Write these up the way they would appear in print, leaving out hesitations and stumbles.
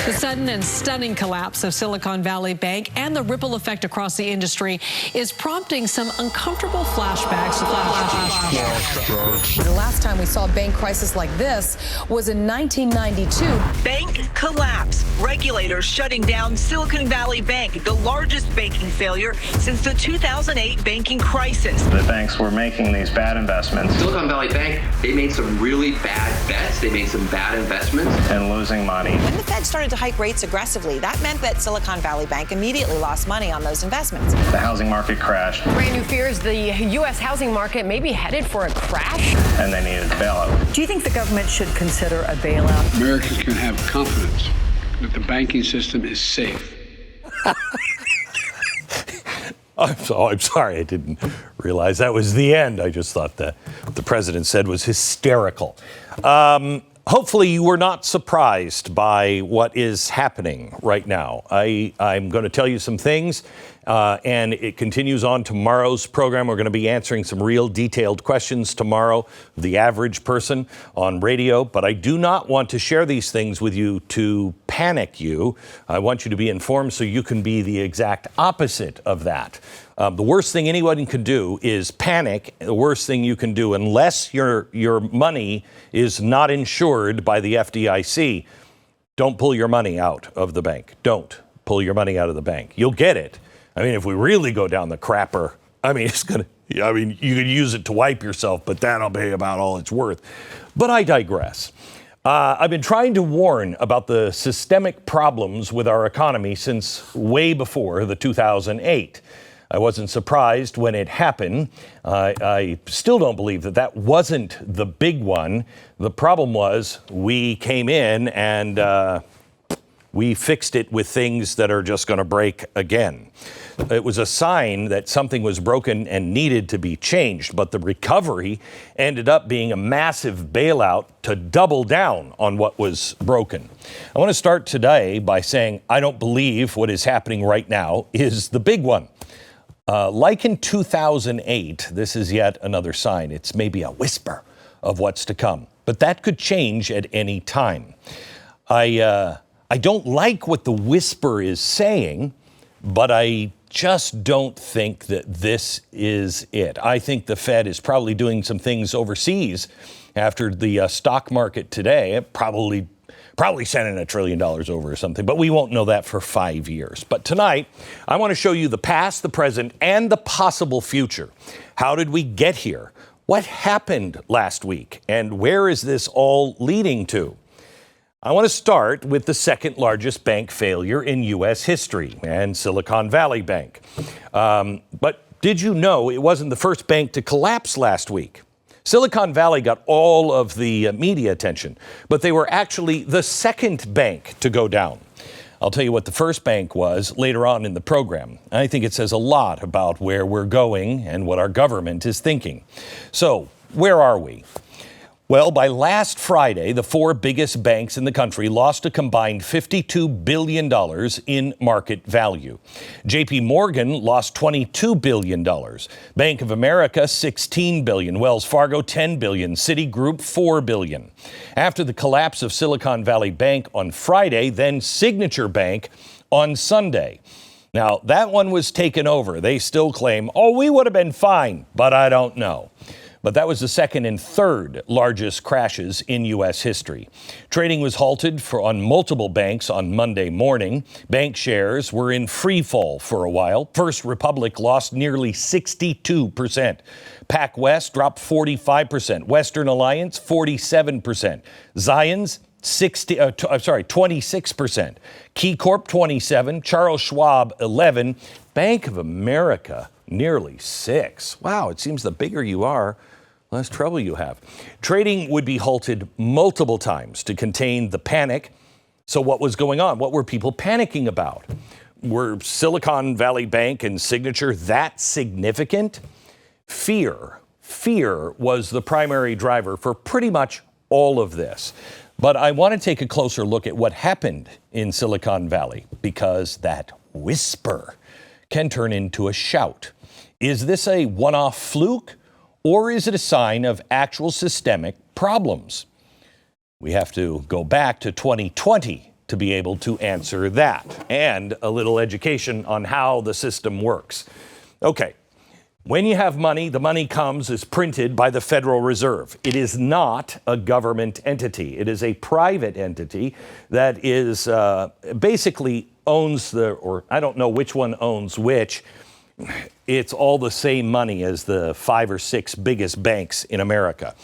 The sudden and stunning collapse of Silicon Valley Bank and the ripple effect across the industry is prompting some uncomfortable flashbacks. The last time we saw a bank crisis like this was in 1992. Bank collapse. Regulators shutting down Silicon Valley Bank, the largest banking failure since the 2008 banking crisis. The banks were making these bad investments. Silicon Valley Bank, they made some really bad bets. They made some bad investments. And losing money. When the Fed started to hike rates aggressively, that meant that Silicon Valley Bank immediately lost money on those investments. The housing market crashed. Brand new fears the U.S. housing market may be headed for a crash. And they needed a bailout. Do you think the government should consider a bailout? Americans can have confidence that the banking system is safe. I'm sorry, I didn't realize that was the end. I just thought that what the president said was hysterical. Hopefully you were not surprised by what is happening right now. I'm going to tell you some things, and it continues on tomorrow's program. We're going to be answering some real detailed questions tomorrow, the average person on radio. But I do not want to share these things with you to panic you. I want you to be informed so you can be the exact opposite of that. The worst thing anyone can do is panic. The worst thing you can do, unless your money is not insured by the FDIC, don't pull your money out of the bank. Don't pull your money out of the bank. You'll get it. I mean, if we really go down the crapper, you could use it to wipe yourself, but that'll be about all it's worth. But I digress. I've been trying to warn about the systemic problems with our economy since way before the 2008. I wasn't surprised when it happened. I still don't believe that wasn't the big one. The problem was we came in and we fixed it with things that are just going to break again. It was a sign that something was broken and needed to be changed, but the recovery ended up being a massive bailout to double down on what was broken. I want to start today by saying I don't believe what is happening right now is the big one. Like in 2008, this is yet another sign. It's maybe a whisper of what's to come, but that could change at any time. I don't like what the whisper is saying, but I just don't think that this is it. I think the Fed is probably doing some things overseas after the stock market today, probably sending $1 trillion over or something, but we won't know that for 5 years. But tonight, I want to show you the past, the present, and the possible future. How did we get here? What happened last week? And where is this all leading to? I want to start with the second largest bank failure in U.S. history, and Silicon Valley Bank. But did you know it wasn't the first bank to collapse last week? Silicon Valley got all of the media attention, but they were actually the second bank to go down. I'll tell you what the first bank was later on in the program. I think it says a lot about where we're going and what our government is thinking. So, where are we? Well, by last Friday, the four biggest banks in the country lost a combined $52 billion in market value. JP Morgan lost $22 billion. Bank of America, $16 billion. Wells Fargo, $10 billion. Citigroup, $4 billion. After the collapse of Silicon Valley Bank on Friday, then Signature Bank on Sunday. Now, that one was taken over. They still claim, we would have been fine, but I don't know. But that was the second and third largest crashes in U.S. history. Trading was halted on multiple banks on Monday morning. Bank shares were in free fall for a while. First Republic lost nearly 62%. PacWest dropped 45%. Western Alliance, 47%. Zions, 26%. KeyCorp, 27%. Charles Schwab, 11%. Bank of America, nearly 6%. Wow, it seems the bigger you are, less trouble you have. Trading would be halted multiple times to contain the panic. So what was going on? What were people panicking about? Were Silicon Valley Bank and Signature that significant? Fear. Fear was the primary driver for pretty much all of this. But I want to take a closer look at what happened in Silicon Valley, because that whisper can turn into a shout. Is this a one-off fluke, or is it a sign of actual systemic problems? We have to go back to 2020 to be able to answer that, and a little education on how the system works. Okay, when you have money, the money is printed by the Federal Reserve. It is not a government entity. It is a private entity that is basically owns or I don't know which one owns which. It's all the same money as the 5 or 6 biggest banks in America.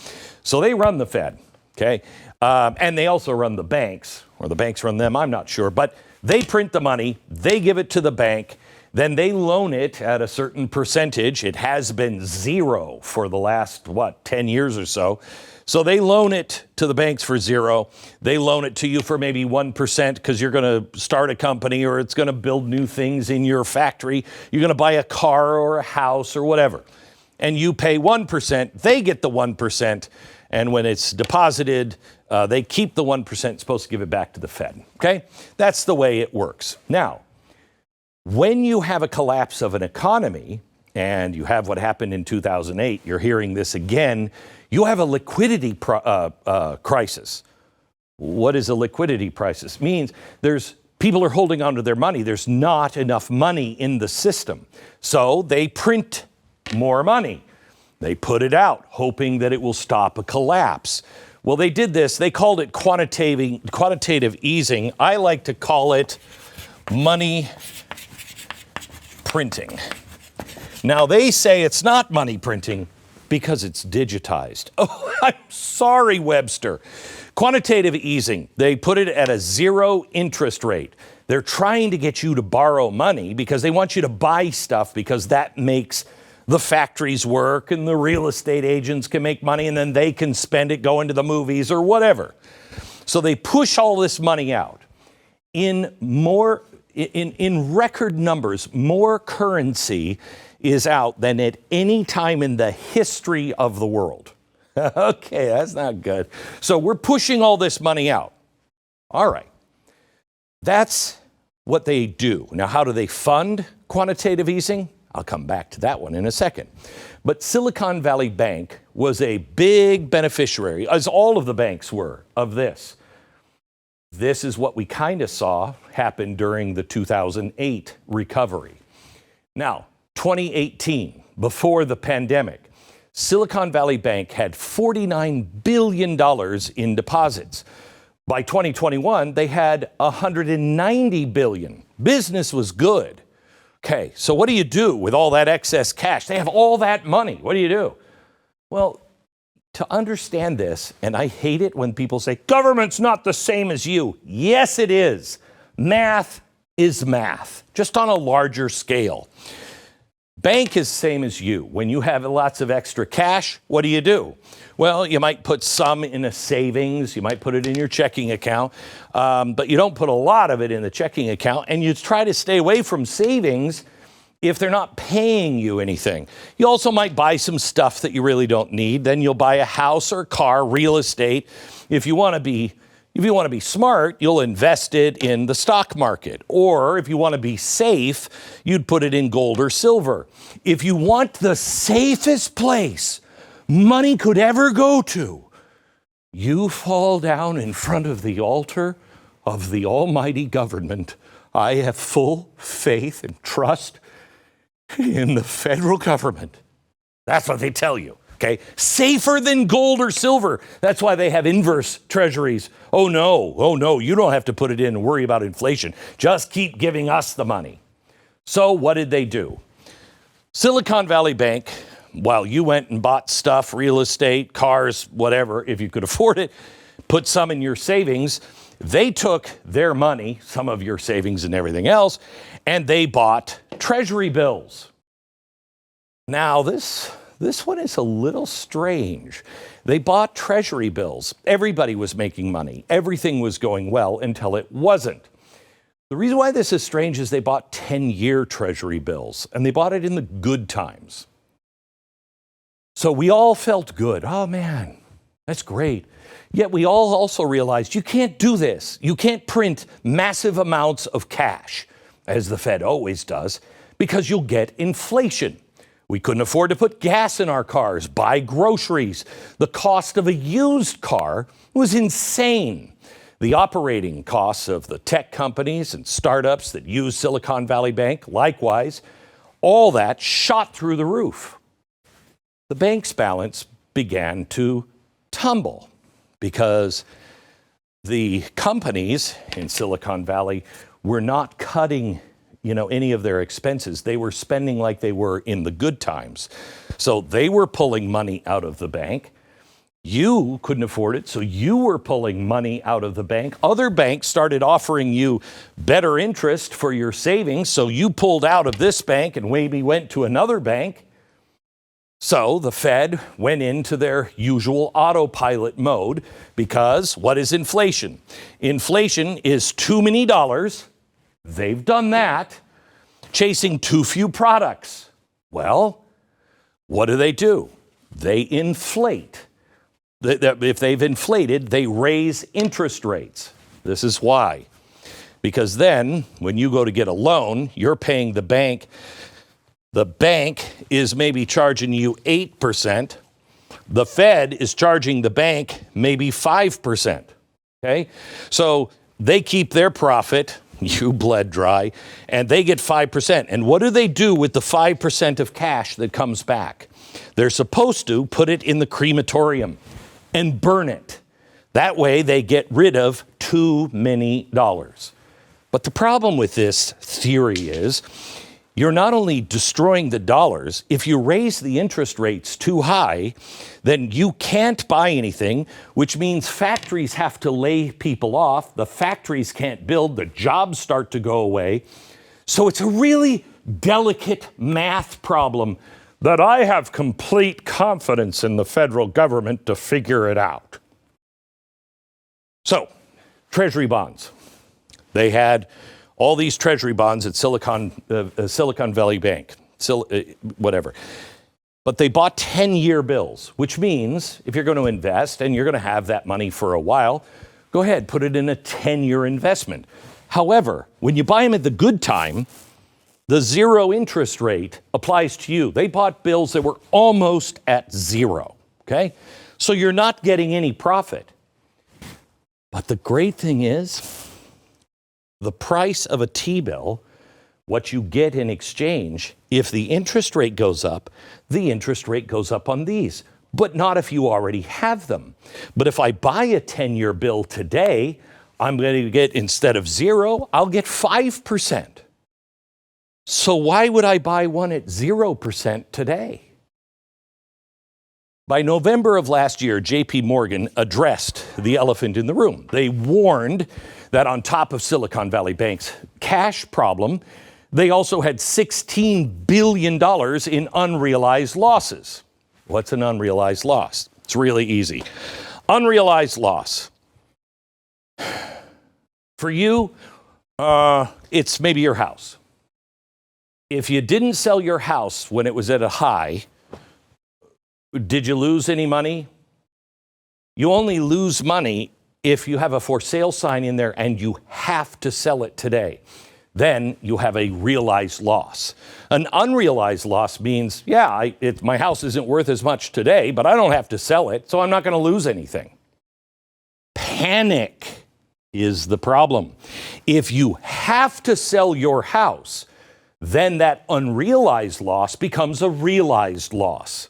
So they run the Fed, okay? And they also run the banks, or the banks run them, I'm not sure. But they print the money, they give it to the bank, then they loan it at a certain percentage. It has been 0 for the last, 10 years or so. So they loan it to the banks for 0. They loan it to you for maybe 1% because you're going to start a company or it's going to build new things in your factory. You're going to buy a car or a house or whatever. And you pay 1%. They get the 1%. And when it's deposited, they keep the 1%, supposed to give it back to the Fed. Okay? That's the way it works. Now, when you have a collapse of an economy, and you have what happened in 2008, you're hearing this again, you have a liquidity crisis. What is a liquidity crisis? It means people are holding on to their money. There's not enough money in the system. So they print more money. They put it out, hoping that it will stop a collapse. Well, they did this. They called it quantitative easing. I like to call it money printing. Now, they say it's not money printing because it's digitized. Oh, I'm sorry, Webster. Quantitative easing, they put it at a 0 interest rate. They're trying to get you to borrow money because they want you to buy stuff because that makes the factories work and the real estate agents can make money and then they can spend it going to the movies or whatever. So they push all this money out. In record numbers, more currency is out than at any time in the history of the world. Okay, that's not good. So we're pushing all this money out. All right. That's what they do. Now, how do they fund quantitative easing? I'll come back to that one in a second. But Silicon Valley Bank was a big beneficiary, as all of the banks were, of this. This is what we kind of saw happen during the 2008 recovery. Now, 2018, before the pandemic, Silicon Valley Bank had $49 billion in deposits. By 2021, they had $190 billion. Business was good. Okay, so what do you do with all that excess cash? They have all that money. What do you do? Well, to understand this, and I hate it when people say, government's not the same as you. Yes, it is. Math is math, just on a larger scale. Bank is the same as you. When you have lots of extra cash, what do? Well, you might put some in a savings. You might put it in your checking account, but you don't put a lot of it in the checking account, and you try to stay away from savings if they're not paying you anything. You also might buy some stuff that you really don't need. Then you'll buy a house or car, real estate. If you want to be smart, you'll invest it in the stock market. Or if you want to be safe, you'd put it in gold or silver. If you want the safest place money could ever go to, you fall down in front of the altar of the almighty government. I have full faith and trust in the federal government. That's what they tell you. Okay, safer than gold or silver. That's why they have inverse treasuries. Oh no, you don't have to put it in and worry about inflation. Just keep giving us the money. So what did they do? Silicon Valley Bank, while you went and bought stuff, real estate, cars, whatever, if you could afford it, put some in your savings, they took their money, some of your savings and everything else, and they bought treasury bills. Now, this one is a little strange. They bought treasury bills. Everybody was making money. Everything was going well until it wasn't. The reason why this is strange is they bought 10-year treasury bills, and they bought it in the good times. So we all felt good. Oh, man, that's great. Yet we all also realized you can't do this. You can't print massive amounts of cash, as the Fed always does, because you'll get inflation. We couldn't afford to put gas in our cars, buy groceries. The cost of a used car was insane. The operating costs of the tech companies and startups that use Silicon Valley Bank, likewise, all that shot through the roof. The bank's balance began to tumble because the companies in Silicon Valley were not cutting, any of their expenses. They were spending like they were in the good times. So they were pulling money out of the bank. You couldn't afford it, so you were pulling money out of the bank. Other banks started offering you better interest for your savings, so you pulled out of this bank and maybe went to another bank. So the Fed went into their usual autopilot mode because what is inflation? Inflation is too many dollars. They've done that. Chasing too few products. Well, what do? They inflate. If they've inflated, they raise interest rates. This is why. Because then, when you go to get a loan, you're paying the bank. The bank is maybe charging you 8%. The Fed is charging the bank maybe 5%. Okay? So they keep their profit, you bled dry, and they get 5%. And what do they do with the 5% of cash that comes back? They're supposed to put it in the crematorium and burn it. That way they get rid of too many dollars. But the problem with this theory is you're not only destroying the dollars, if you raise the interest rates too high, then you can't buy anything, which means factories have to lay people off. The factories can't build, the jobs start to go away. So it's a really delicate math problem that I have complete confidence in the federal government to figure it out. So, Treasury bonds. They had all these Treasury bonds at Silicon Valley Bank, whatever. But they bought 10-year bills, which means if you're going to invest and you're going to have that money for a while, go ahead, put it in a 10-year investment. However, when you buy them at the good time, the zero interest rate applies to you. They bought bills that were almost at zero, okay? So you're not getting any profit. But the great thing is, the price of a T-bill, what you get in exchange, if the interest rate goes up, the interest rate goes up on these, but not if you already have them. But if I buy a 10-year bill today, I'm going to get, instead of zero, I'll get 5%. So why would I buy one at 0% today? By November of last year, JP Morgan addressed the elephant in the room. They warned that on top of Silicon Valley Bank's cash problem, they also had $16 billion in unrealized losses. What's an unrealized loss? It's really easy. Unrealized loss. For you, it's maybe your house. If you didn't sell your house when it was at a high, did you lose any money? You only lose money if you have a for sale sign in there and you have to sell it today. Then you have a realized loss. An unrealized loss means, my house isn't worth as much today, but I don't have to sell it, so I'm not going to lose anything. Panic is the problem. If you have to sell your house, then that unrealized loss becomes a realized loss.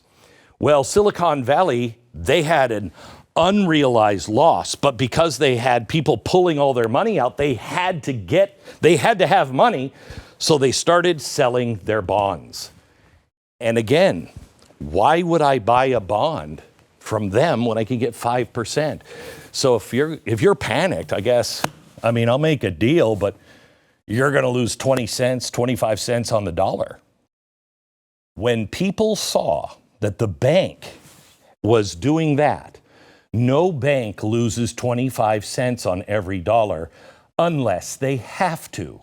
Well, Silicon Valley, they had an unrealized loss, but because they had people pulling all their money out, they had to have money, so they started selling their bonds. And again, why would I buy a bond from them when I can get 5%? So if you're panicked, I guess, I'll make a deal, but you're going to lose 20 cents, 25 cents on the dollar. When people saw that the bank was doing that, no bank loses 25 cents on every dollar unless they have to.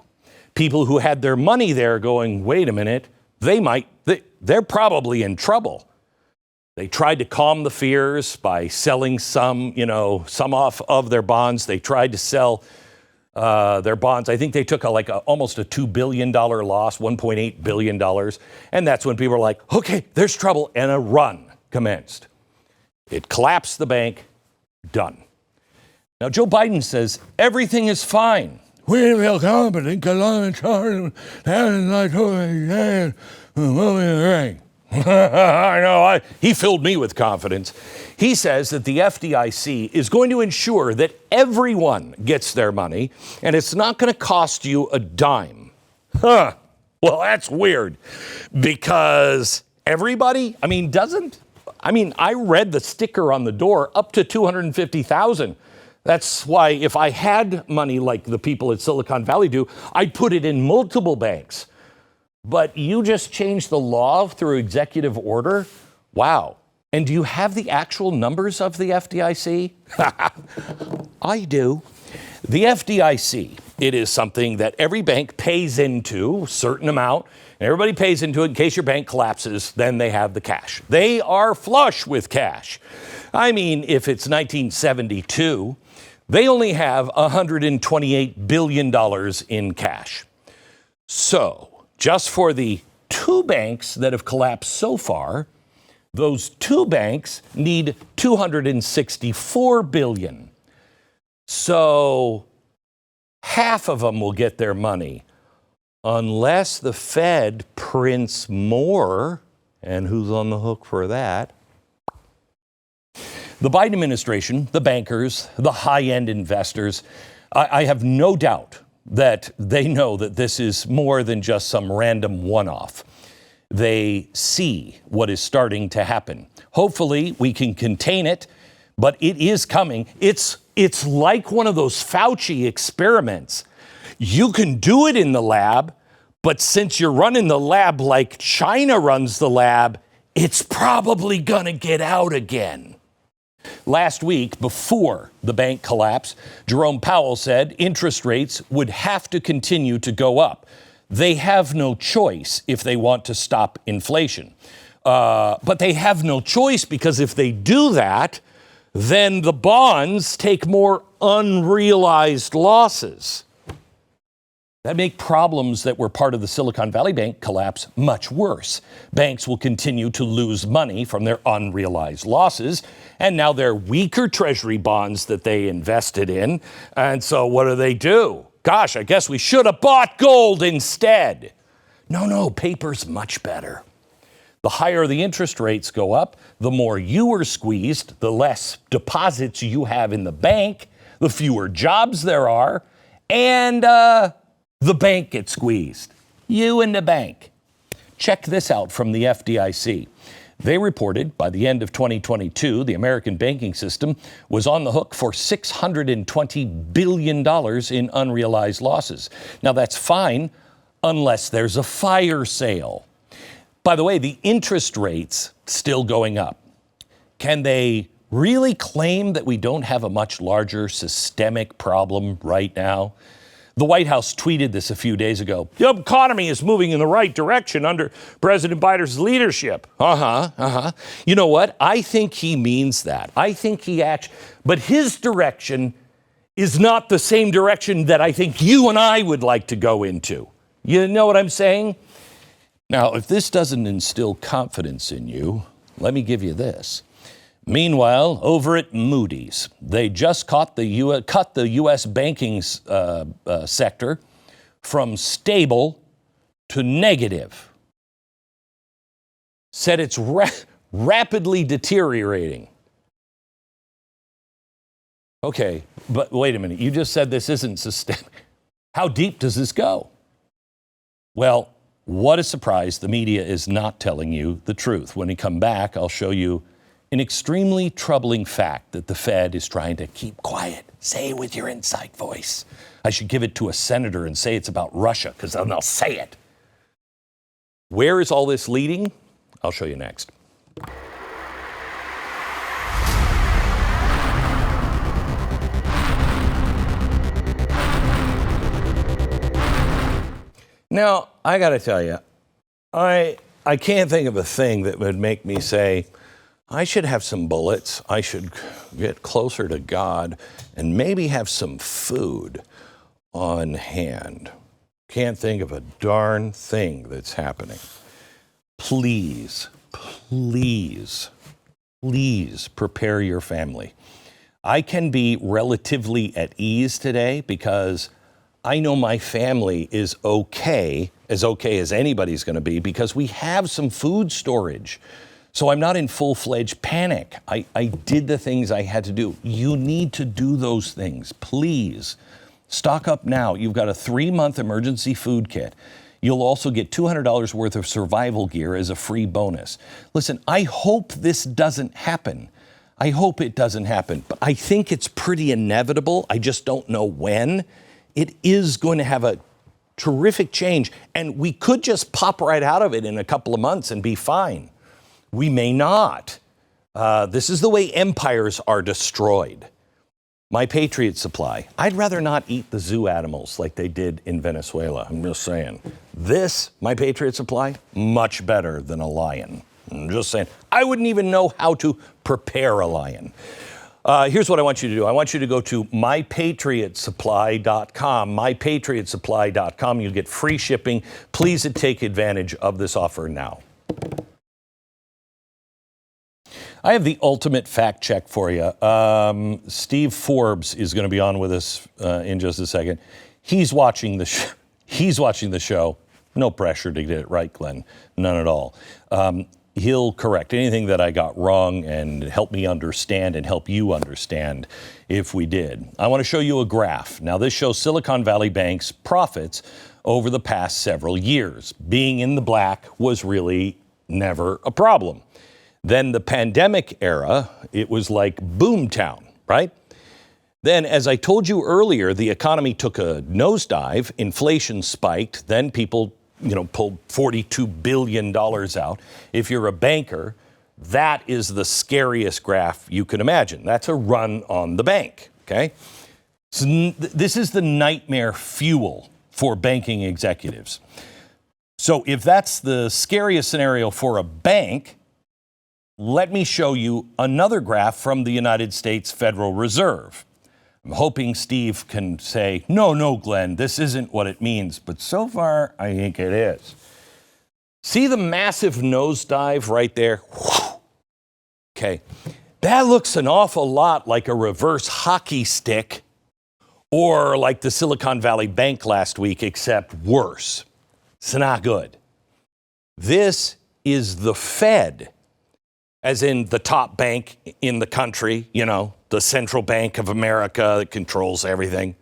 People who had their money there going, wait a minute, they're probably in trouble. They tried to calm the fears by selling some off of their bonds. They tried to sell their bonds. I think they took almost a $2 billion loss, $1.8 billion. And that's when people were like, okay, there's trouble. And a run commenced. It collapsed the bank. Done. Now, Joe Biden says everything is fine. We feel confident because I'm in charge of nationalization. I know, he filled me with confidence. He says that the FDIC is going to ensure that everyone gets their money, and it's not going to cost you a dime. Huh. Well, that's weird, because everybody, I read the sticker on the door, up to $250,000. That's why if I had money like the people at Silicon Valley do, I'd put it in multiple banks. But you just changed the law through executive order? Wow. And do you have the actual numbers of the FDIC? I do. The FDIC, it is something that every bank pays into, a certain amount, and everybody pays into it in case your bank collapses, then they have the cash. They are flush with cash. I mean, if it's 1972, they only have $128 billion in cash. So, just for the two banks that have collapsed so far, those two banks need $264 billion. So half of them will get their money unless the Fed prints more. And who's on the hook for that? The Biden administration, the bankers, the high-end investors, I have no doubt that they know that this is more than just some random one-off. They see what is starting to happen. Hopefully, we can contain it, but it is coming. It's like one of those Fauci experiments. You can do it in the lab, but since you're running the lab like China runs the lab, it's probably going to get out again. Last week, before the bank collapse, Jerome Powell said interest rates would have to continue to go up. They have no choice if they want to stop inflation. But they have no choice because if they do that, then the bonds take more unrealized losses. That make problems that were part of the Silicon Valley Bank collapse much worse. Banks will continue to lose money from their unrealized losses, and now they're weaker treasury bonds that they invested in. And so what do? Gosh, I guess we should have bought gold instead. No, paper's much better. The higher the interest rates go up, the more you are squeezed, the less deposits you have in the bank, the fewer jobs there are, and the bank gets squeezed. You and the bank. Check this out from the FDIC. They reported by the end of 2022, the American banking system was on the hook for $620 billion in unrealized losses. Now, that's fine unless there's a fire sale. By the way, the interest rates still going up. Can they really claim that we don't have a much larger systemic problem right now? The White House tweeted this a few days ago. The economy is moving in the right direction under President Biden's leadership. You know what? I think he means that. I think he actually, but his direction is not the same direction that I think you and I would like to go into. You know what I'm saying? Now, if this doesn't instill confidence in you, let me give you this. Meanwhile, over at Moody's, they just cut the U.S. banking sector from stable to negative. Said it's rapidly deteriorating. Okay, but wait a minute. You just said this isn't systemic. How deep does this go? Well, what a surprise. The media is not telling you the truth. When we come back, I'll show you an extremely troubling fact that the Fed is trying to keep quiet. Say it with your inside voice. I should give it to a senator and say it's about Russia, because then they'll say it. Where is all this leading? I'll show you next. Now, I got to tell you, I can't think of a thing that would make me say, I should have some bullets, I should get closer to God, and maybe have some food on hand. Can't think of a darn thing that's happening. Please, please, please prepare your family. I can be relatively at ease today because I know my family is okay as anybody's going to be, because we have some food storage. So I'm not in full-fledged panic. I did the things I had to do. You need to do those things, please. Stock up now. You've got a 3-month emergency food kit. You'll also get $200 worth of survival gear as a free bonus. Listen, I hope this doesn't happen. I hope it doesn't happen, but I think it's pretty inevitable. I just don't know when. It is going to have a terrific change, and we could just pop right out of it in a couple of months and be fine. We may not. This is the way empires are destroyed. My Patriot Supply. I'd rather not eat the zoo animals like they did in Venezuela. I'm just saying. This, My Patriot Supply, much better than a lion. I'm just saying. I wouldn't even know how to prepare a lion. Here's what I want you to do. I want you to go to mypatriotsupply.com, mypatriotsupply.com. You'll get free shipping. Please take advantage of this offer now. I have the ultimate fact check for you. Steve Forbes is going to be on with us in just a second. He's watching the show. No pressure to get it right, Glenn. None at all. He'll correct anything that I got wrong and help me understand and help you understand if we did. I want to show you a graph. Now, this shows Silicon Valley Bank's profits over the past several years. Being in the black was really never a problem. Then the pandemic era, it was like boomtown, right? Then, as I told you earlier, the economy took a nosedive, inflation spiked, then people pulled $42 billion out. If you're a banker, that is the scariest graph you can imagine. That's a run on the bank, okay? So this is the nightmare fuel for banking executives. So if that's the scariest scenario for a bank, let me show you another graph from the United States Federal Reserve. I'm hoping Steve can say, no, Glenn, this isn't what it means. But so far, I think it is. See the massive nosedive right there? Okay. That looks an awful lot like a reverse hockey stick or like the Silicon Valley Bank last week, except worse. It's not good. This is the Fed, as in the top bank in the country, the Central Bank of America that controls everything.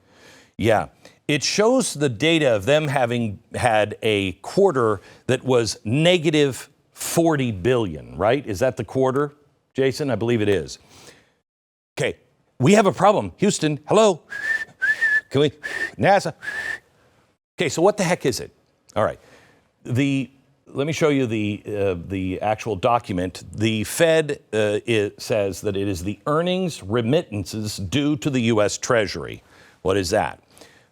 Yeah, it shows the data of them having had a quarter that was negative 40 billion, right? Is that the quarter, Jason? I believe it is. Okay, we have a problem. Houston, hello? Can we? NASA? Okay, so what the heck is it? All right, let me show you the actual document. The Fed it says that it is the earnings remittances due to the U.S. Treasury. What is that?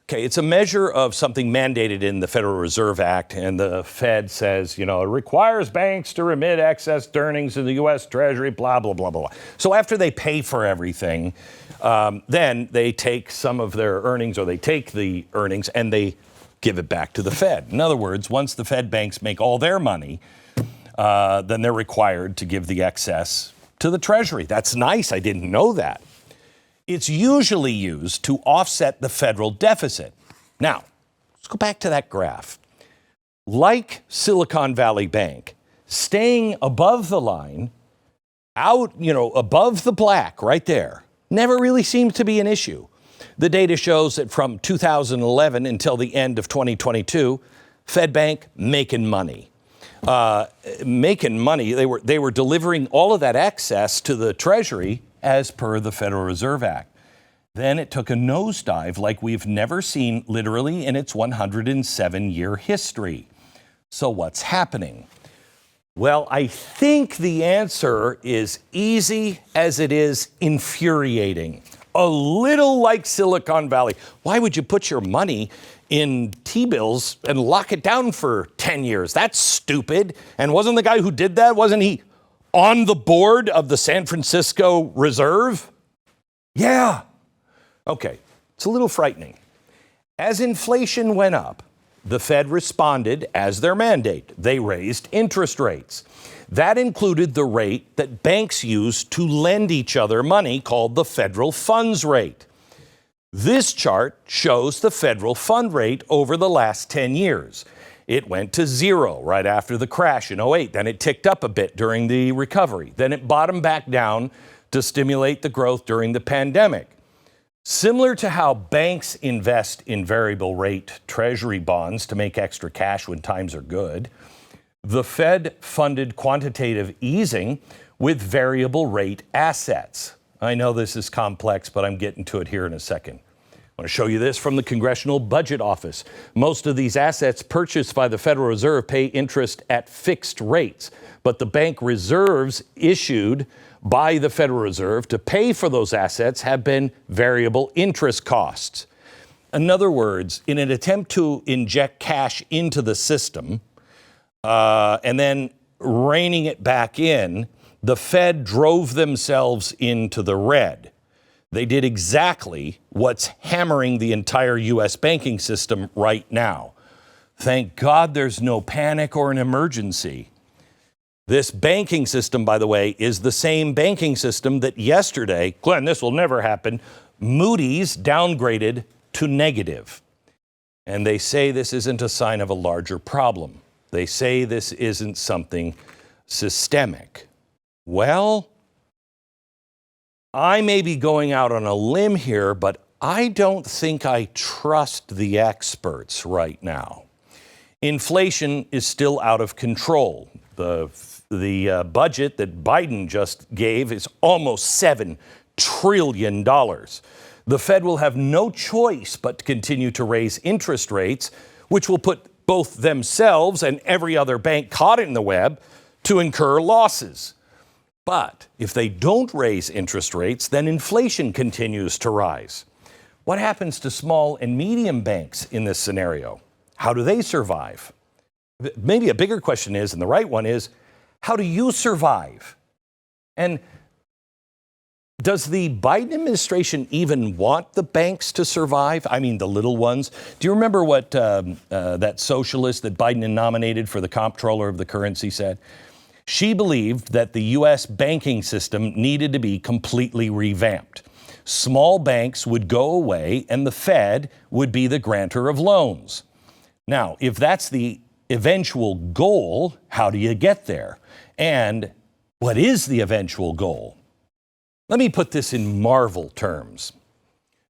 Okay, it's a measure of something mandated in the Federal Reserve Act, and the Fed says, it requires banks to remit excess earnings to the U.S. Treasury, blah, blah, blah, blah. So after they pay for everything, then they take some of their earnings, or they take the earnings and they give it back to the Fed. In other words, once the Fed banks make all their money, then they're required to give the excess to the Treasury. That's nice. I didn't know that. It's usually used to offset the federal deficit. Now, let's go back to that graph. Like Silicon Valley Bank, staying above the line, above the black right there, never really seemed to be an issue. The data shows that from 2011 until the end of 2022, Fed Bank making money. They were delivering all of that excess to the Treasury as per the Federal Reserve Act. Then it took a nosedive like we've never seen literally in its 107-year history. So what's happening? Well, I think the answer is easy as it is infuriating. A little like Silicon Valley. Why would you put your money in T-bills and lock it down for 10 years? That's stupid. And wasn't the guy who did that, wasn't he on the board of the San Francisco Reserve? Yeah. Okay, it's a little frightening. As inflation went up, the Fed responded as their mandate. They raised interest rates. That included the rate that banks use to lend each other money, called the federal funds rate. This chart shows the federal fund rate over the last 10 years. It went to zero right after the crash in 2008. Then it ticked up a bit during the recovery. Then it bottomed back down to stimulate the growth during the pandemic. Similar to how banks invest in variable rate treasury bonds to make extra cash when times are good, the Fed funded quantitative easing with variable rate assets. I know this is complex, but I'm getting to it here in a second. I want to show you this from the Congressional Budget Office. Most of these assets purchased by the Federal Reserve pay interest at fixed rates, but the bank reserves issued by the Federal Reserve to pay for those assets have been variable interest costs. In other words, in an attempt to inject cash into the system and then reining it back in, the Fed drove themselves into the red. They did exactly what's hammering the entire U.S. banking system right now. Thank God there's no panic or an emergency. This banking system, by the way, is the same banking system that yesterday, Glenn, this will never happen, Moody's downgraded to negative. And they say this isn't a sign of a larger problem. They say this isn't something systemic. Well, I may be going out on a limb here, but I don't think I trust the experts right now. Inflation is still out of control. The budget that Biden just gave is almost $7 trillion. The Fed will have no choice but to continue to raise interest rates, which will put both themselves and every other bank caught in the web to incur losses. But if they don't raise interest rates, then inflation continues to rise. What happens to small and medium banks in this scenario? How do they survive? Maybe a bigger question is, and the right one is, how do you survive? And does the Biden administration even want the banks to survive? I mean, the little ones. Do you remember what that socialist that Biden nominated for the comptroller of the currency said? She believed that the U.S. banking system needed to be completely revamped. Small banks would go away and the Fed would be the grantor of loans. Now, if that's the eventual goal, how do you get there? And what is the eventual goal? Let me put this in Marvel terms.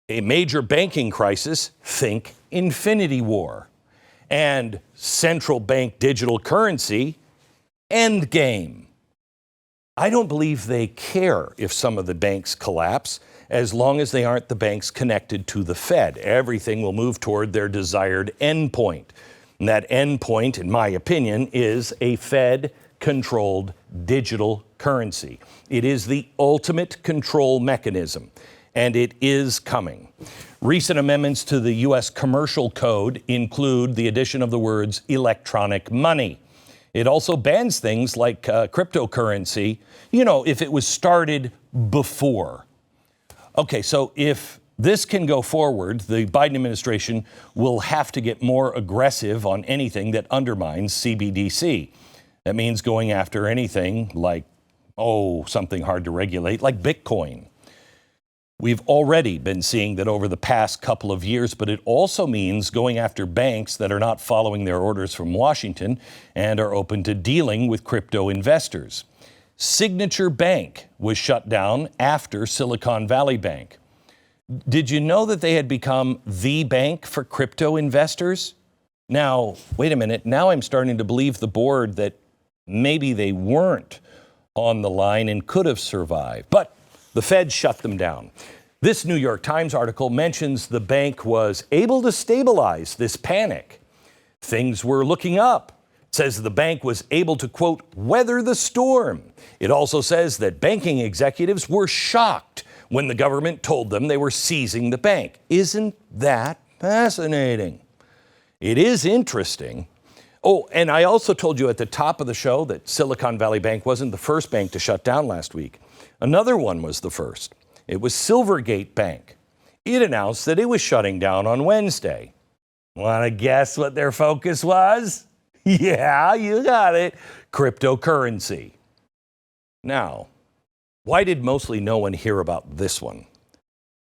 A major banking crisis, think Infinity War. And central bank digital currency, Endgame. I don't believe they care if some of the banks collapse, as long as they aren't the banks connected to the Fed. Everything will move toward their desired endpoint. And that endpoint, in my opinion, is a Fed-controlled digital currency. It is the ultimate control mechanism, and it is coming. Recent amendments to the U.S. Commercial Code include the addition of the words electronic money. It also bans things like cryptocurrency, if it was started before. Okay, so if this can go forward, the Biden administration will have to get more aggressive on anything that undermines CBDC. That means going after anything like, something hard to regulate, like Bitcoin. We've already been seeing that over the past couple of years, but it also means going after banks that are not following their orders from Washington and are open to dealing with crypto investors. Signature Bank was shut down after Silicon Valley Bank. Did you know that they had become the bank for crypto investors? Now, wait a minute. Now I'm starting to believe the board that maybe they weren't on the line and could have survived. But the Fed shut them down. This New York Times article mentions the bank was able to stabilize this panic. Things were looking up. It says the bank was able to, quote, weather the storm. It also says that banking executives were shocked when the government told them they were seizing the bank. Isn't that fascinating? It is interesting. Oh, and I also told you at the top of the show that Silicon Valley Bank wasn't the first bank to shut down last week. Another one was the first. It was Silvergate Bank. It announced that it was shutting down on Wednesday. Want to guess what their focus was? Yeah, you got it. Cryptocurrency. Now, why did mostly no one hear about this one?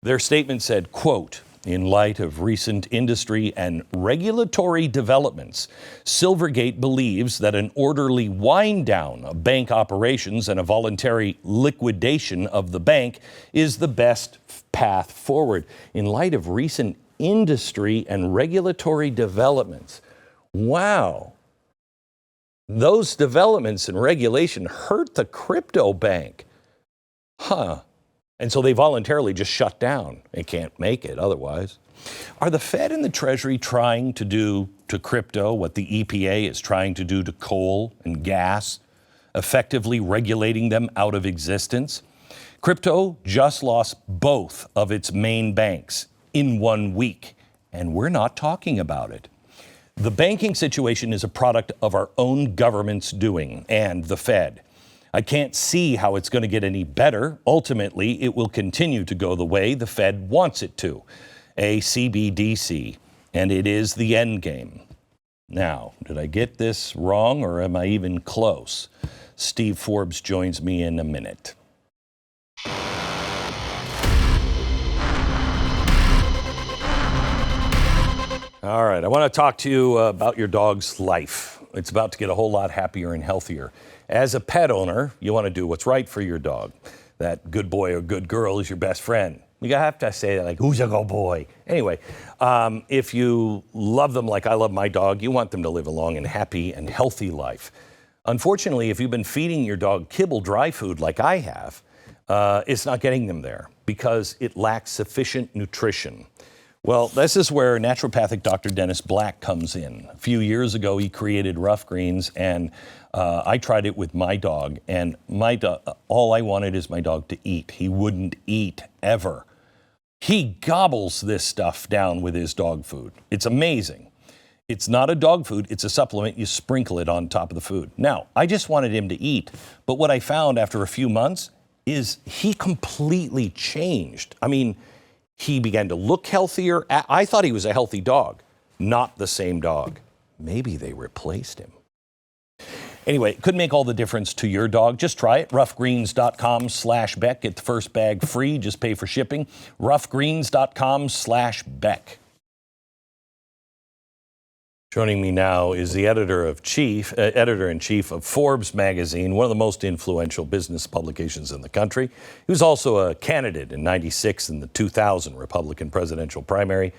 Their statement said, quote, in light of recent industry and regulatory developments, Silvergate believes that an orderly wind down of bank operations and a voluntary liquidation of the bank is the best path forward. In light of recent industry and regulatory developments. Wow. Those developments and regulation hurt the crypto bank. Huh. And so they voluntarily just shut down. They can't make it otherwise. Are the Fed and the Treasury trying to do to crypto what the EPA is trying to do to coal and gas, effectively regulating them out of existence? Crypto just lost both of its main banks in 1 week, and we're not talking about it. The banking situation is a product of our own government's doing and the Fed. I can't see how it's going to get any better. Ultimately, it will continue to go the way the Fed wants it to, a CBDC, and it is the end game. Now, did I get this wrong or am I even close? Steve Forbes joins me in a minute. All right, I want to talk to you about your dog's life. It's about to get a whole lot happier and healthier. As a pet owner, you want to do what's right for your dog. That good boy or good girl is your best friend. You have to say that like, who's a good boy? Anyway, if you love them like I love my dog, you want them to live a long and happy and healthy life. Unfortunately, if you've been feeding your dog kibble dry food like I have, it's not getting them there because it lacks sufficient nutrition. Well, this is where naturopathic Dr. Dennis Black comes in. A few years ago, he created Rough Greens, and I tried it with my dog. And all I wanted is my dog to eat. He wouldn't eat ever. He gobbles this stuff down with his dog food. It's amazing. It's not a dog food. It's a supplement. You sprinkle it on top of the food. Now, I just wanted him to eat. But what I found after a few months is he completely changed. I mean, he began to look healthier. I thought he was a healthy dog, not the same dog. Maybe they replaced him. Anyway, it could make all the difference to your dog. Just try it. roughgreens.com/Beck. Get the first bag free. Just pay for shipping. roughgreens.com/Beck. Joining me now is the editor-in-chief of Forbes magazine, one of the most influential business publications in the country. He was also a candidate in '96 in the 2000 Republican presidential primary.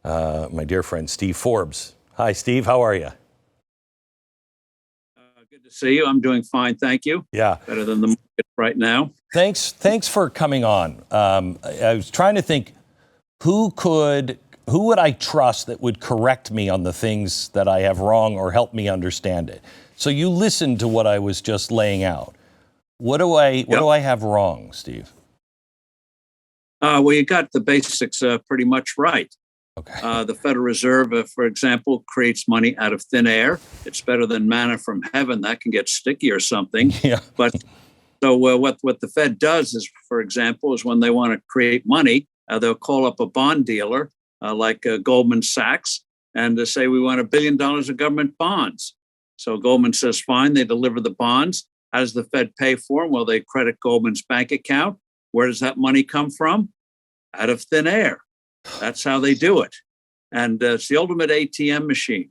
My dear friend, Steve Forbes. Hi, Steve. How are you? Good to see you. I'm doing fine, thank you. Yeah. Better than the market right now. Thanks for coming on. I was trying to think who would I trust that would correct me on the things that I have wrong or help me understand it? So you listened to what I was just laying out. What do I have wrong, Steve? Well, you got the basics pretty much right. Okay. The Federal Reserve, for example, creates money out of thin air. It's better than manna from heaven. That can get sticky or something. Yeah. But so what the Fed does is, for example, is when they want to create money, they'll call up a bond dealer like Goldman Sachs and say, we want $1 billion of government bonds. So Goldman says, fine, they deliver the bonds. How does the Fed pay for them? Well, they credit Goldman's bank account. Where does that money come from? Out of thin air. That's how they do it. And it's the ultimate ATM machine.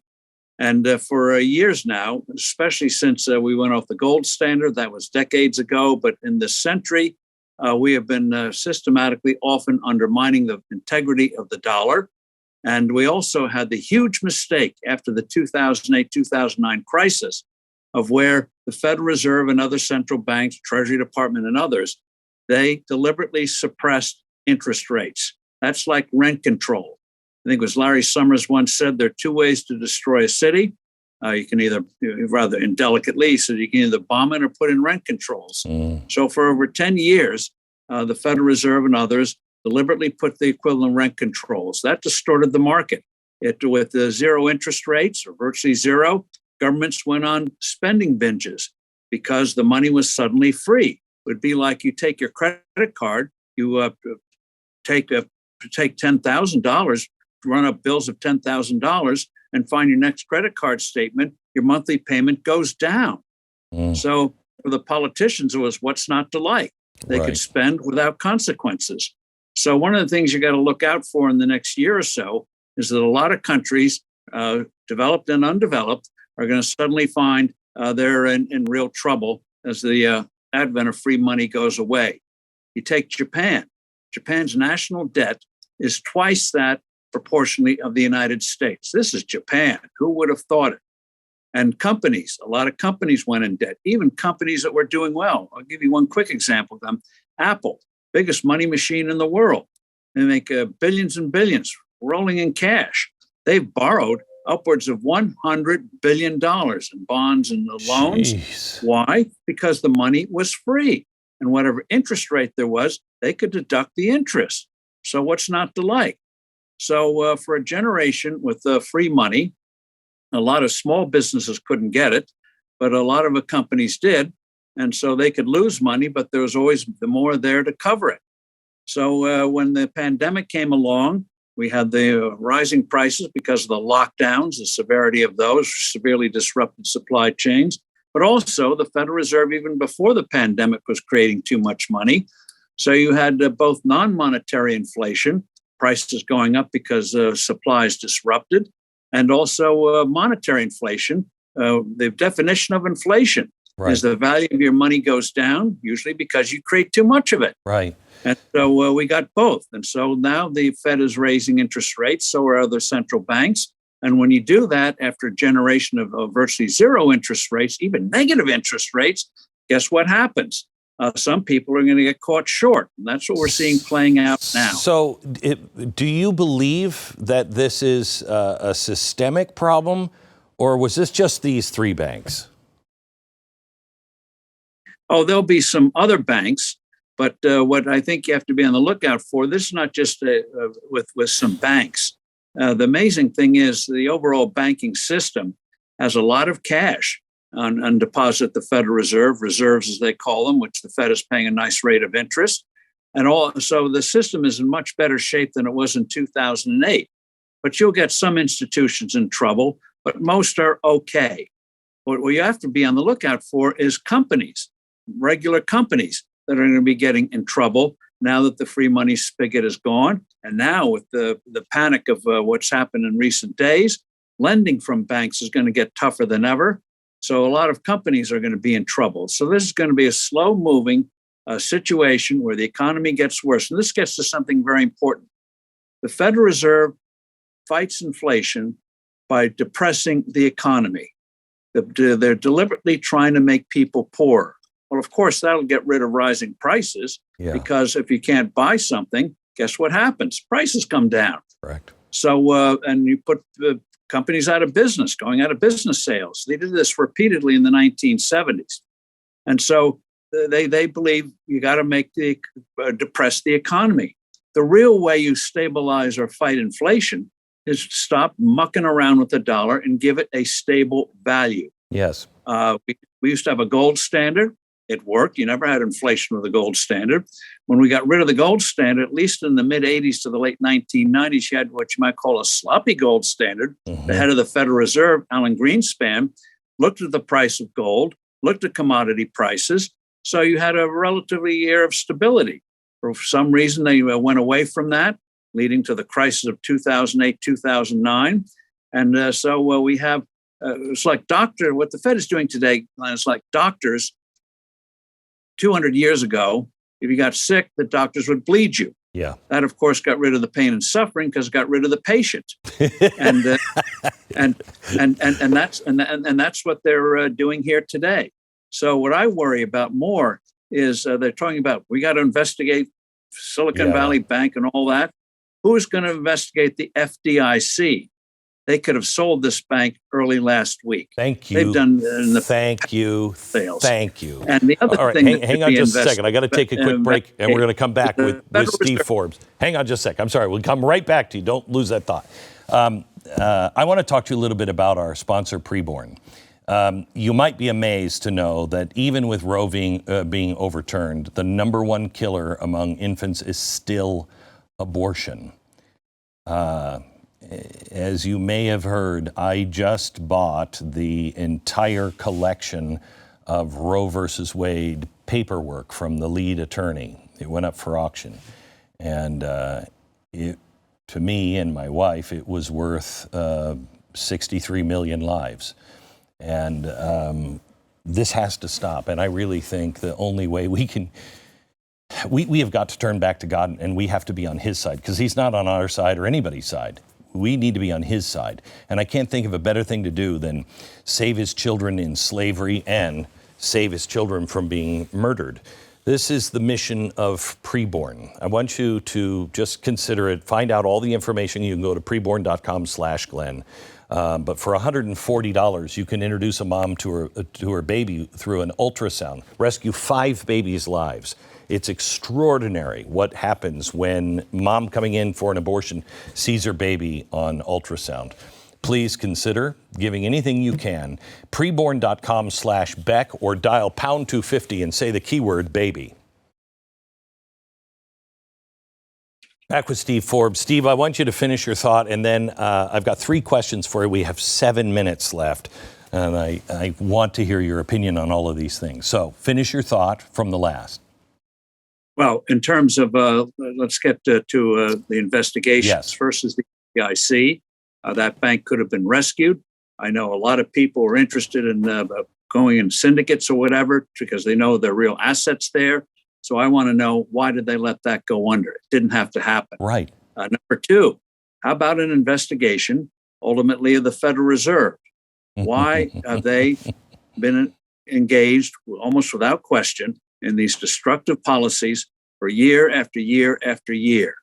And for years now, especially since we went off the gold standard, that was decades ago, but in this century, we have been systematically often undermining the integrity of the dollar. And we also had the huge mistake after the 2008-2009 crisis of where the Federal Reserve and other central banks, Treasury Department and others, they deliberately suppressed interest rates. That's like rent control. I think it was Larry Summers once said there are two ways to destroy a city. You can either, rather indelicately, so you can either bomb it or put in rent controls. So for over 10 years, the Federal Reserve and others deliberately put the equivalent rent controls. That distorted the market. With the zero interest rates, or virtually zero, governments went on spending binges because the money was suddenly free. It would be like you take your credit card, you take $10,000 run up bills of $10,000 and find your next credit card statement, your monthly payment goes down. So for the politicians, it was what's not to like. They could spend without consequences. So one of the things you got to look out for in the next year or so is that a lot of countries, developed and undeveloped, are going to suddenly find they're in real trouble as the advent of free money goes away. You take Japan. Japan's national debt is twice that proportionally of the United States. This is Japan. Who would have thought it? And companies, a lot of companies went in debt, even companies that were doing well. I'll give you one quick example. Apple, biggest money machine in the world. They make billions and billions rolling in cash. They've borrowed upwards of $100 billion in bonds and loans. Jeez. Why? Because the money was free. And whatever interest rate there was, they could deduct the interest. So what's not to like? So for a generation with free money, a lot of small businesses couldn't get it, but a lot of the companies did. And so they could lose money, but there was always more there to cover it. So when the pandemic came along, we had the rising prices because of the lockdowns, the severity of those severely disrupted supply chains. But also the Federal Reserve, even before the pandemic, was creating too much money. So you had both non-monetary inflation, prices going up because supply is disrupted, and also monetary inflation. The definition of inflation is the value of your money goes down, usually because you create too much of it. Right. And so we got both. And so now the Fed is raising interest rates, so are other central banks. And when you do that after a generation of virtually zero interest rates, even negative interest rates, guess what happens? Some people are going to get caught short. And that's what we're seeing playing out now. So do you believe that this is a systemic problem, or was this just these three banks? Oh, there'll be some other banks. But what I think you have to be on the lookout for, this is not just with some banks. The amazing thing is the overall banking system has a lot of cash on deposit at the Federal Reserve, reserves as they call them, which the Fed is paying a nice rate of interest. And so the system is in much better shape than it was in 2008. But you'll get some institutions in trouble, but most are okay. What you have to be on the lookout for is companies, regular companies that are going to be getting in trouble now that the free money spigot is gone. And now with the panic of what's happened in recent days, lending from banks is going to get tougher than ever. So a lot of companies are going to be in trouble. So this is going to be a slow-moving situation where the economy gets worse. And this gets to something very important. The Federal Reserve fights inflation by depressing the economy. They're deliberately trying to make people poorer. Well, of course, that'll get rid of rising prices because if you can't buy something, guess what happens? Prices come down. Correct. So, and you put companies out of business, going out of business sales. They did this repeatedly in the 1970s. And so they believe you got to depress the economy. The real way you stabilize or fight inflation is to stop mucking around with the dollar and give it a stable value. Yes. We used to have a gold standard. It worked. You never had inflation with the gold standard. When we got rid of the gold standard, at least in the mid-'80s to the late 1990s, you had what you might call a sloppy gold standard. The head of the Federal Reserve, Alan Greenspan, looked at the price of gold, looked at commodity prices. So you had a relatively year of stability. For some reason, they went away from that, leading to the crisis of 2008, 2009. And so we have, it's like what the Fed is doing today, is like doctors 200 years ago, if you got sick, the doctors would bleed you. Yeah. That, of course, got rid of the pain and suffering because it got rid of the patient. and that's what they're doing here today. So what I worry about more is they're talking about we got to investigate Silicon Valley Bank and all that. Who's going to investigate the FDIC? They could have sold this bank early last week. Thank you. They've done Thank you. Sales. Thank you. And the other All right, thing, hang on just a second. I got to take a quick break, and we're going to come back with Steve Forbes. Hang on just a second. I'm sorry. We'll come right back to you. Don't lose that thought. I want to talk to you a little bit about our sponsor, Preborn. You might be amazed to know that even with Roe being overturned, the number one killer among infants is still abortion. as you may have heard, I just bought the entire collection of Roe versus Wade paperwork from the lead attorney. It went up for auction. And to me and my wife, it was worth 63 million lives. And this has to stop. And I really think the only way we can, we have got to turn back to God, and we have to be on his side, because he's not on our side or anybody's side. We need to be on his side. And I can't think of a better thing to do than save his children in slavery and save his children from being murdered. This is the mission of Preborn. I want you to just consider it. Find out all the information. You can go to preborn.com/Glenn. But for $140, you can introduce a mom to her baby through an ultrasound. Rescue 5 babies' lives. It's extraordinary what happens when mom coming in for an abortion sees her baby on ultrasound. Please consider giving anything you can. Preborn.com/Beck or dial pound 250 and say the keyword baby. Back with Steve Forbes. Steve, I want you to finish your thought, and then I've got 3 questions for you. We have 7 minutes left, and I want to hear your opinion on all of these things. So finish your thought from the last. Well, in terms of, let's get to the investigations. Yes. First is the FDIC. That bank could have been rescued. I know a lot of people are interested in going in syndicates or whatever because they know there are real assets there. So I want to know, why did they let that go under? It didn't have to happen. Right. Number 2, how about an investigation ultimately of the Federal Reserve? Why have they been engaged almost without question in these destructive policies for year after year after year?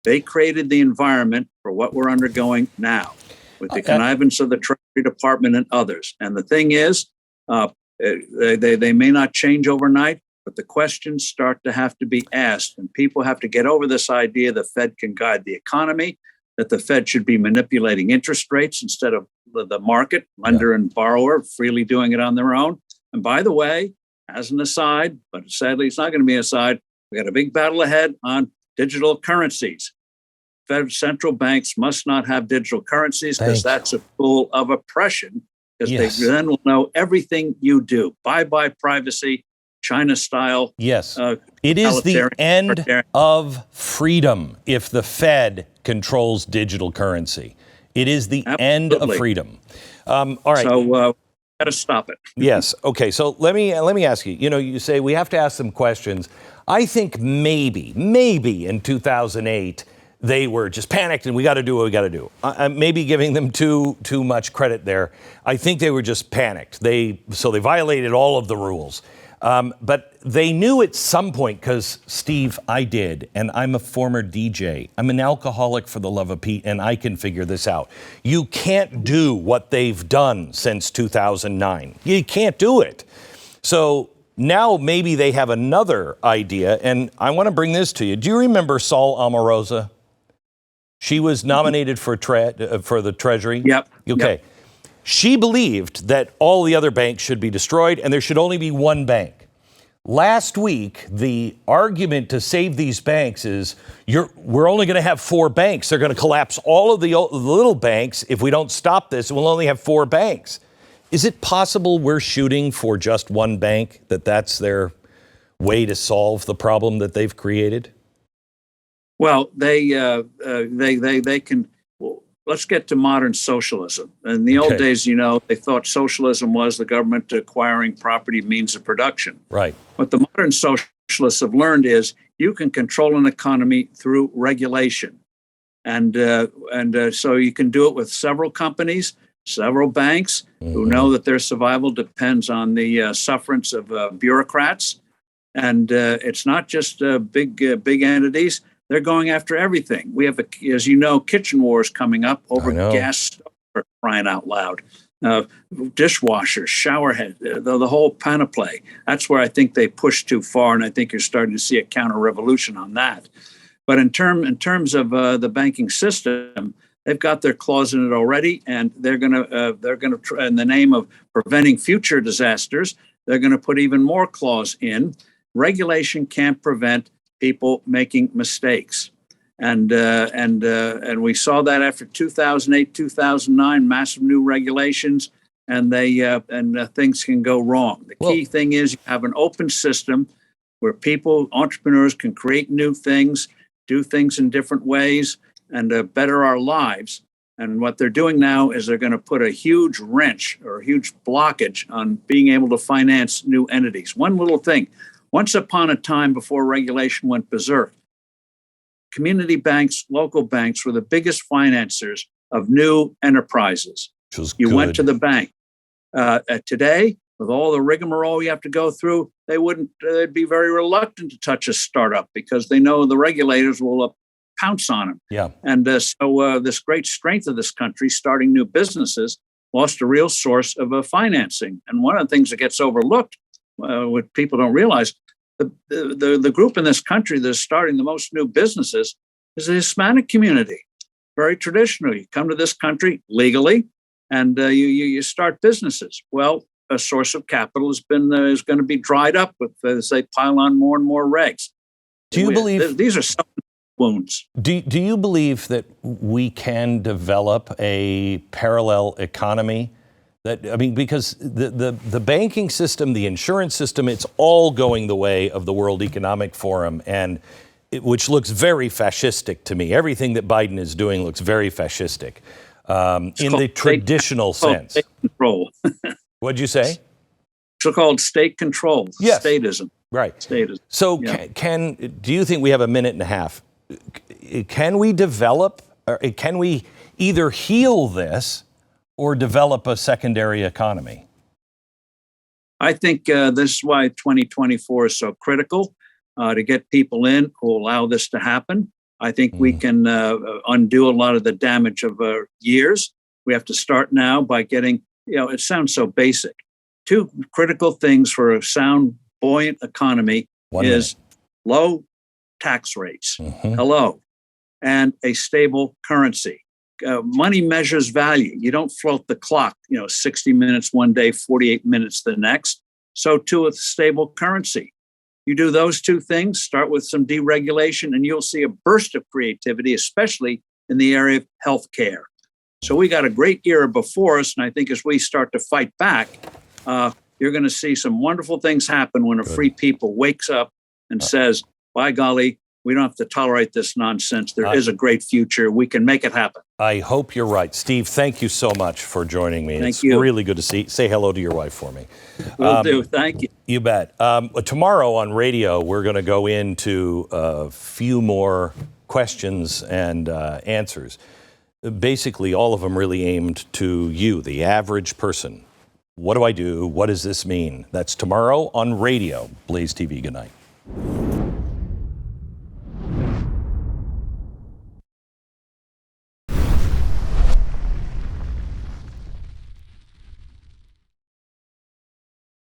They created the environment for what we're undergoing now with the connivance of the Treasury Department and others. And the thing is, they may not change overnight, but the questions start to have to be asked. And people have to get over this idea the Fed can guide the economy, that the Fed should be manipulating interest rates instead of the market, lender and borrower freely doing it on their own. And by the way, as an aside, but sadly it's not going to be an aside, we got a big battle ahead on digital currencies. Fed central banks must not have digital currencies because that's a tool of oppression, because they then will know everything you do. Bye-bye privacy, China style. Yes. It is the end of freedom if the Fed controls digital currency. It is the end of freedom. All right. So got to stop it. Yes. Okay. So let me ask you. You say we have to ask them questions. I think maybe in 2008 they were just panicked and we got to do what we got to do. I'm maybe giving them too much credit there. I think they were just panicked. So they violated all of the rules. But they knew at some point, because Steve, I did, and I'm a former DJ. I'm an alcoholic for the love of Pete, and I can figure this out. You can't do what they've done since 2009. You can't do it. So now maybe they have another idea, and I want to bring this to you. Do you remember Saul Omarosa? She was nominated for the Treasury. Yep. Okay. Yep. She believed that all the other banks should be destroyed and there should only be one bank. Last week, the argument to save these banks is we're only going to have 4 banks. They're going to collapse all of the little banks. If we don't stop this, we'll only have 4 banks. Is it possible we're shooting for just one bank, that's their way to solve the problem that they've created? Well, they can. Well, let's get to modern socialism. In the old days, they thought socialism was the government acquiring property means of production. Right. What the modern socialists have learned is you can control an economy through regulation, and so you can do it with several companies, several banks who know that their survival depends on the sufferance of bureaucrats, and it's not just big entities. They're going after everything. We have, as you know, kitchen wars coming up over gas stove, for crying out loud. Dishwashers, shower heads, the whole panoply. That's where I think they push too far, and I think you're starting to see a counter-revolution on that. But in terms of the banking system, they've got their claws in it already, and they're going to try, in the name of preventing future disasters, they're going to put even more clause in. Regulation can't prevent people making mistakes. And we saw that after 2008, 2009, massive new regulations, and things can go wrong. The key thing is you have an open system where people, entrepreneurs, can create new things, do things in different ways, and better our lives. And what they're doing now is they're going to put a huge wrench or a huge blockage on being able to finance new entities. One little thing. Once upon a time, before regulation went berserk, community banks, local banks were the biggest financiers of new enterprises. You went to the bank. Today, with all the rigmarole you have to go through, they'd be very reluctant to touch a startup because they know the regulators will pounce on them. Yeah. And so this great strength of this country, starting new businesses, lost a real source of financing. And one of the things that gets overlooked, what people don't realize, the group in this country that's starting the most new businesses is the Hispanic community. Very traditional. You come to this country legally, and you start businesses. Well, a source of capital is going to be dried up as they pile on more and more regs. Do you believe these are some wounds? Do you believe that we can develop a parallel economy? Because the banking system, the insurance system, it's all going the way of the World Economic Forum, which looks very fascistic to me. Everything that Biden is doing looks very fascistic in the traditional sense. State control. What'd you say? It's called state control. Yes. Statism. Right. Statism. So do you think we have a minute and a half? Can we develop, or can we either heal this or develop a secondary economy? I think this is why 2024 is so critical, to get people in who allow this to happen. I think we can undo a lot of the damage of years. We have to start now by getting, it sounds so basic. Two critical things for a sound, buoyant economy is low tax rates, and a stable currency. Money measures value. You don't float the clock, 60 minutes one day, 48 minutes the next. So too with stable currency. You do those two things, start with some deregulation, and you'll see a burst of creativity, especially in the area of healthcare. So we got a great era before us, and I think as we start to fight back, you're going to see some wonderful things happen when a free people wakes up and says, by golly, we don't have to tolerate this nonsense. There is a great future. We can make it happen. I hope you're right. Steve, thank you so much for joining me. Thank you. Really good to say hello to your wife for me. Will do. Thank you. You bet. Tomorrow on radio, we're going to go into a few more questions and answers. Basically, all of them really aimed to you, the average person. What do I do? What does this mean? That's tomorrow on radio. Blaze TV. Good night.